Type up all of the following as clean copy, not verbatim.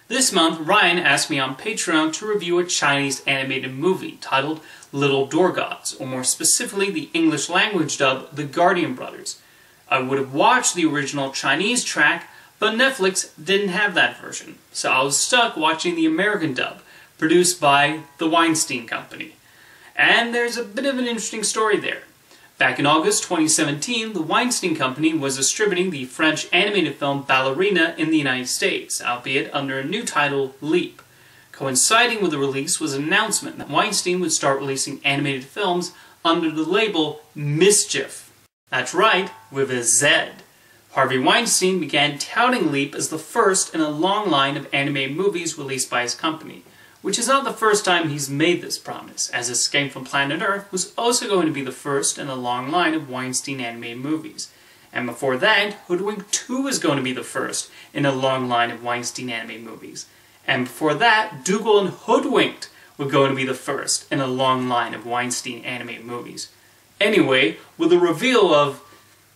This month, Ryan asked me on Patreon to review a Chinese animated movie titled Little Door Gods, or more specifically the English language dub, The Guardian Brothers. I would have watched the original Chinese track, but Netflix didn't have that version, so I was stuck watching the American dub, produced by the Weinstein Company. And there's a bit of an interesting story there. Back in August 2017, the Weinstein Company was distributing the French animated film Ballerina in the United States, albeit under a new title, Leap. Coinciding with the release was an announcement that Weinstein would start releasing animated films under the label Mischief. That's right, with a Z. Harvey Weinstein began touting Leap as the first in a long line of animated movies released by his company, which is not the first time he's made this promise, as Escape from Planet Earth was also going to be the first in a long line of Weinstein animated movies. And before that, Hoodwink 2 was going to be the first in a long line of Weinstein animated movies. And before that, Dougal and Hoodwinked were going to be the first in a long line of Weinstein animated movies. Anyway, with the reveal of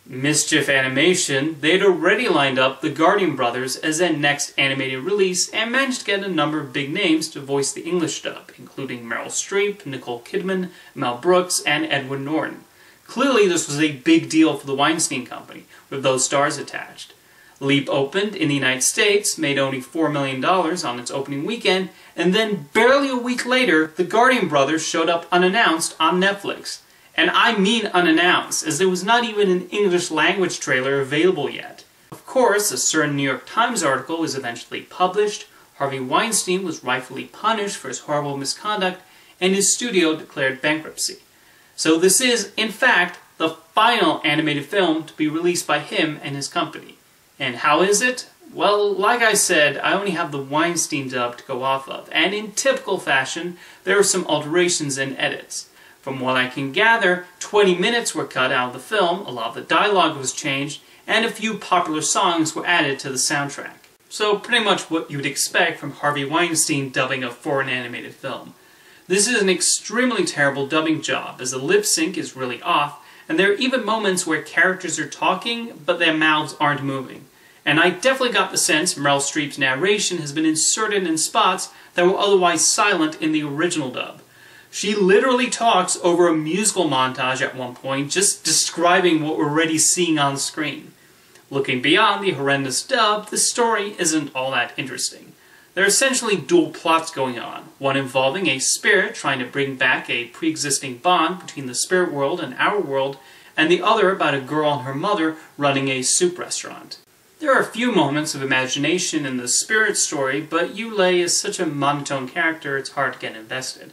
Mischief Animation, they'd already lined up the Guardian Brothers as their next animated release and managed to get a number of big names to voice the English dub, including Meryl Streep, Nicole Kidman, Mel Brooks, and Edward Norton. Clearly this was a big deal for the Weinstein Company, with those stars attached. Leap opened in the United States, made only $4 million on its opening weekend, and then barely a week later, the Guardian Brothers showed up unannounced on Netflix. And I mean unannounced, as there was not even an English language trailer available yet. Of course, a certain New York Times article was eventually published, Harvey Weinstein was rightfully punished for his horrible misconduct, and his studio declared bankruptcy. So this is, in fact, the final animated film to be released by him and his company. And how is it? Well, like I said, I only have the Weinstein dub to go off of, and in typical fashion, there are some alterations and edits. From what I can gather, 20 minutes were cut out of the film, a lot of the dialogue was changed, and a few popular songs were added to the soundtrack. So pretty much what you'd expect from Harvey Weinstein dubbing a foreign animated film. This is an extremely terrible dubbing job, as the lip sync is really off, and there are even moments where characters are talking, but their mouths aren't moving. And I definitely got the sense Meryl Streep's narration has been inserted in spots that were otherwise silent in the original dub. She literally talks over a musical montage at one point, just describing what we're already seeing on screen. Looking beyond the horrendous dub, the story isn't all that interesting. There are essentially dual plots going on, one involving a spirit trying to bring back a pre-existing bond between the spirit world and our world, and the other about a girl and her mother running a soup restaurant. There are a few moments of imagination in the spirit story, but Yulei is such a monotone character it's hard to get invested.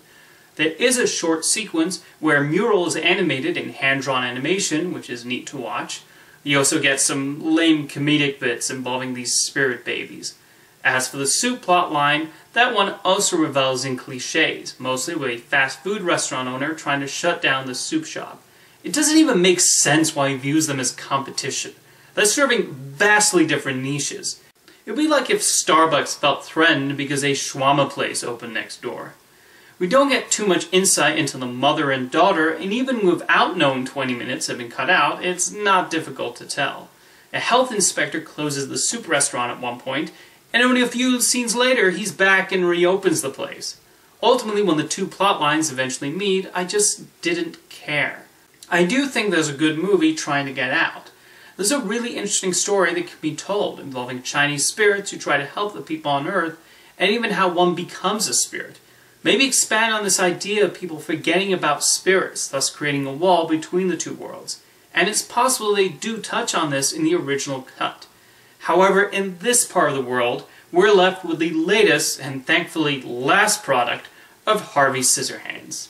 There is a short sequence where Mural is animated in hand-drawn animation, which is neat to watch. You also get some lame comedic bits involving these spirit babies. As for the soup plotline, that one also revels in cliches, mostly with a fast food restaurant owner trying to shut down the soup shop. It doesn't even make sense why he views them as competition. They're serving vastly different niches. It would be like if Starbucks felt threatened because a shawarma place opened next door. We don't get too much insight into the mother and daughter, and even without knowing 20 minutes have been cut out, it's not difficult to tell. A health inspector closes the soup restaurant at one point, and only a few scenes later he's back and reopens the place. Ultimately, when the two plot lines eventually meet, I just didn't care. I do think there's a good movie trying to get out. There's a really interesting story that can be told, involving Chinese spirits who try to help the people on Earth, and even how one becomes a spirit. Maybe expand on this idea of people forgetting about spirits, thus creating a wall between the two worlds. And it's possible they do touch on this in the original cut. However, in this part of the world, we're left with the latest, and thankfully last product, of Harvey Scissorhands.